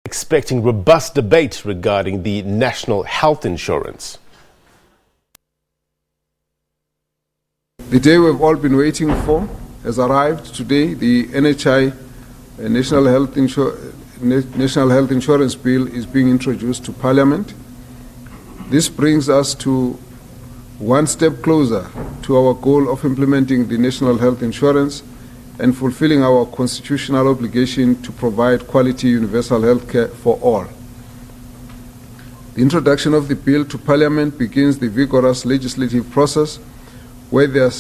Expecting robust debate regarding the national health insurance. The day we've all been waiting for has arrived today. The NHI National Health Insurance Bill is being introduced to Parliament. This brings us to one step closer to our goal of implementing the national health insurance and fulfilling our constitutional obligation to provide quality universal health care for all. The introduction of the bill to Parliament begins the vigorous legislative process where the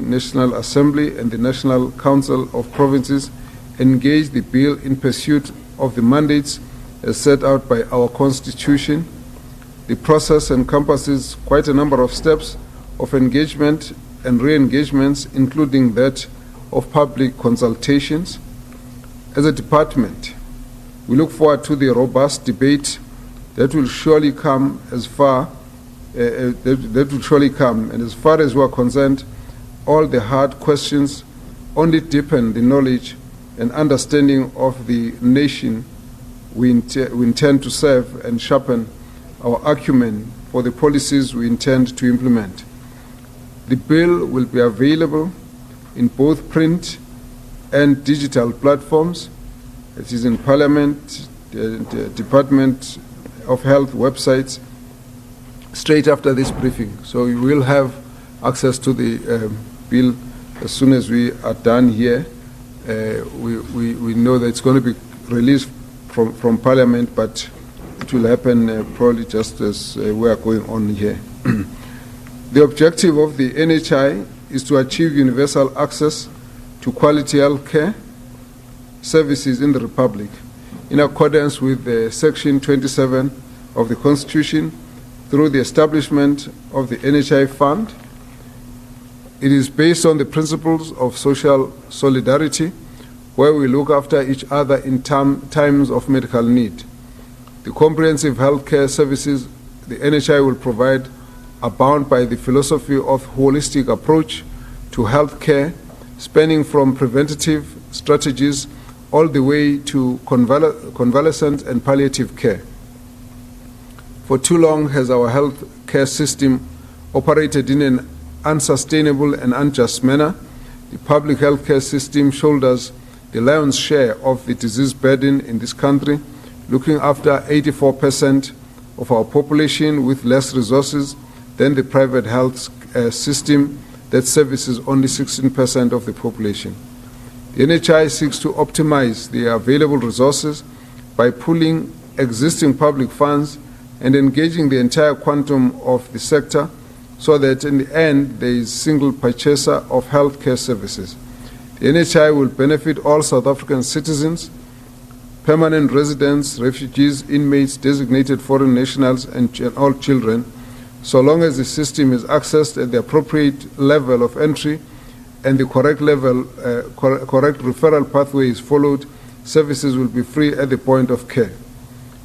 National Assembly and the National Council of Provinces engage the bill in pursuit of the mandates as set out by our Constitution. The process encompasses quite a number of steps of engagement and re-engagements, including that of public consultations. As a department, we look forward to the robust debate that will surely come and as far as we are concerned, all the hard questions only deepen the knowledge and understanding of the nation we intend to serve and sharpen our acumen for the policies we intend to implement. The bill will be available in both print and digital platforms. It is in Parliament, the Department of Health websites, straight after this briefing. So you will have access to the bill as soon as we are done here. We know that it's going to be released from Parliament, but it will happen probably just as we are going on here. The objective of the NHI is to achieve universal access to quality health care services in the Republic in accordance with Section 27 of the Constitution through the establishment of the NHI Fund. It is based on the principles of social solidarity, where we look after each other in times of medical need. The comprehensive health care services the NHI will provide are bound by the philosophy of holistic approach to health care, spanning from preventative strategies all the way to convalescent and palliative care. For too long has our health care system operated in an unsustainable and unjust manner. The public health care system shoulders the lion's share of the disease burden in this country, looking after 84% of our population with less resources than the private health system that services only 16% of the population. The NHI seeks to optimize the available resources by pooling existing public funds and engaging the entire quantum of the sector so that in the end there is a single purchaser of health care services. The NHI will benefit all South African citizens, permanent residents, refugees, inmates, designated foreign nationals, and all children, so long as the system is accessed at the appropriate level of entry and the correct referral pathway is followed. Services will be free at the point of care.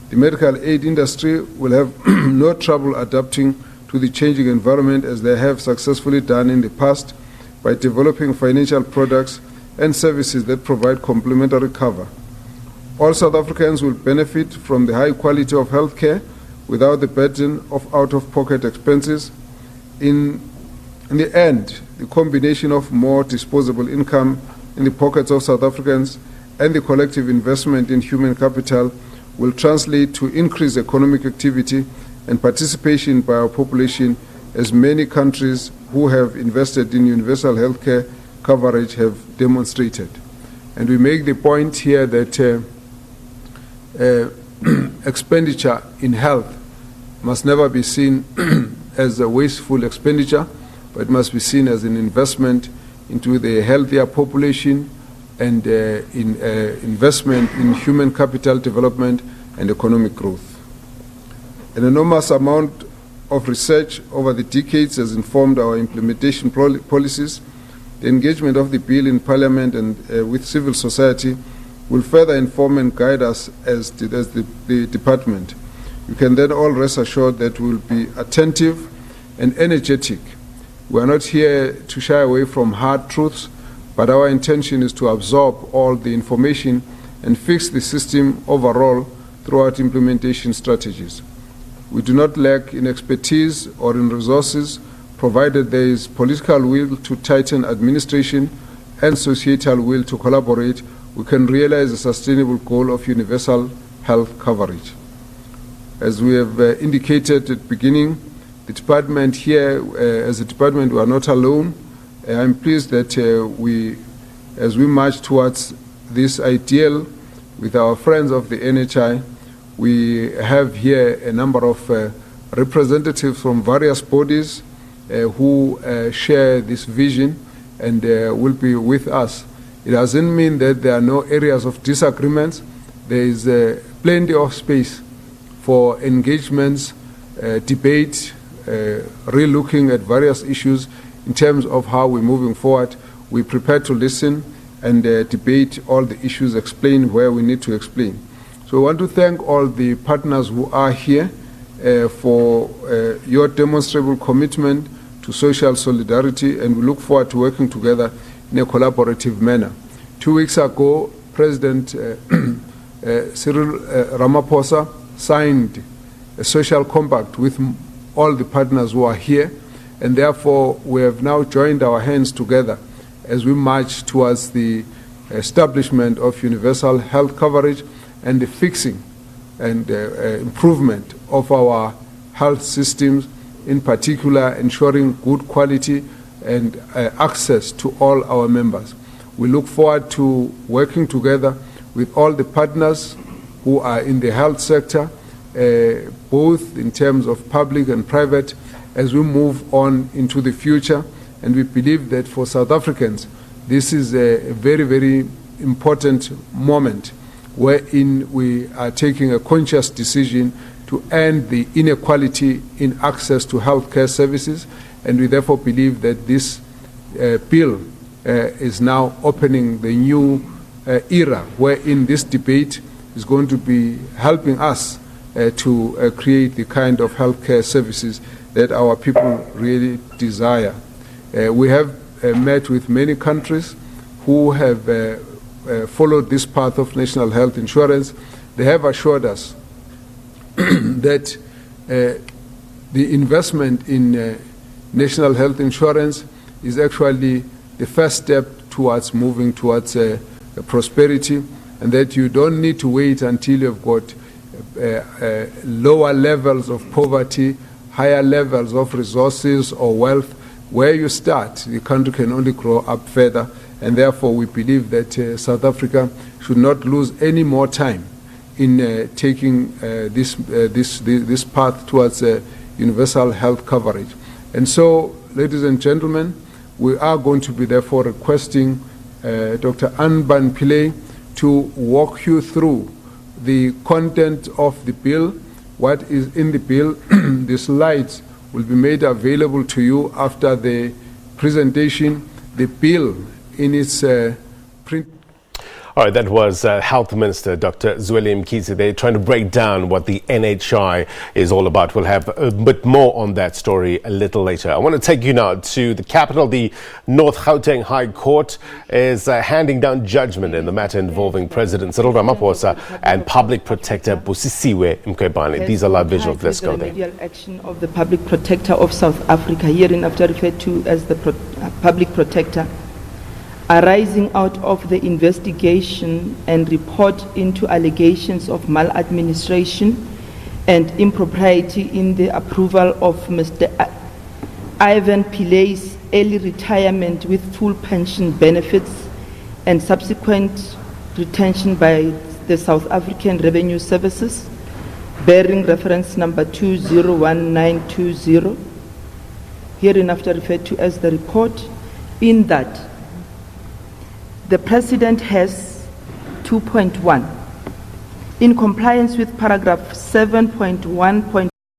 The medical aid industry will have no trouble adapting to the changing environment, as they have successfully done in the past by developing financial products and services that provide complementary cover. All South Africans will benefit from the high quality of health care without the burden of out-of-pocket expenses. In the end, the combination of more disposable income in the pockets of South Africans and the collective investment in human capital will translate to increased economic activity and participation by our population, as many countries who have invested in universal health care coverage have demonstrated. And we make the point here that expenditure in health must never be seen as a wasteful expenditure, but it must be seen as an investment into the healthier population and investment in human capital development and economic growth. An enormous amount of research over the decades has informed our implementation policies. The engagement of the bill in Parliament and with civil society will further inform and guide us as the department. You can then all rest assured that we will be attentive and energetic. We are not here to shy away from hard truths, but our intention is to absorb all the information and fix the system overall throughout implementation strategies. We do not lack in expertise or in resources, provided there is political will to tighten administration and societal will to collaborate. We can realize a sustainable goal of universal health coverage. As we have indicated at the beginning, the department here, as a department, we are not alone. I'm pleased that as we march towards this ideal with our friends of the NHI, we have here a number of representatives from various bodies who share this vision and will be with us. It doesn't mean that there are no areas of disagreements. There is plenty of space for engagements, debate, re-looking at various issues in terms of how we're moving forward. We're prepared to listen and debate all the issues, explain where we need to explain. So I want to thank all the partners who are here for your demonstrable commitment to social solidarity, and we look forward to working together in a collaborative manner. 2 weeks ago, President Cyril Ramaphosa signed a social compact with all the partners who are here, and therefore we have now joined our hands together as we march towards the establishment of universal health coverage and the fixing and improvement of our health systems, in particular ensuring good quality and access to all our members. We look forward to working together with all the partners who are in the health sector, both in terms of public and private, as we move on into the future. And we believe that for South Africans, this is a very, very important moment wherein we are taking a conscious decision to end the inequality in access to healthcare services. And we therefore believe that this bill is now opening the new era wherein this debate is going to be helping us to create the kind of healthcare services that our people really desire. We have met with many countries who have followed this path of national health insurance. They have assured us that the investment in national health insurance is actually the first step towards moving towards prosperity, and that you don't need to wait until you've got lower levels of poverty, higher levels of resources or wealth. Where you start, the country can only grow up further, and therefore we believe that South Africa should not lose any more time in taking this path towards universal health coverage. And so, ladies and gentlemen, we are going to be therefore requesting Dr. Anban Pillay to walk you through the content of the bill, what is in the bill. The slides will be made available to you after the presentation. The bill in its print. All right, that was Health Minister Dr. Zweli Mkhize. They're trying to break down what the NHI is all about. We'll have a bit more on that story a little later. I want to take you now to the capital. The North Gauteng High Court is handing down judgment in the matter involving President Cyril Ramaphosa and Public Protector Busisiwe Mkhwebane. These are live visuals. Let's go there. The remedial action of the Public Protector of South Africa, hereinafter referred to as the Public Protector, arising out of the investigation and report into allegations of maladministration and impropriety in the approval of Mr. Ivan Pillay's early retirement with full pension benefits and subsequent retention by the South African Revenue Services, bearing reference number 201920, hereinafter referred to as the report, in that the President has 2.1, in compliance with paragraph 7.1.1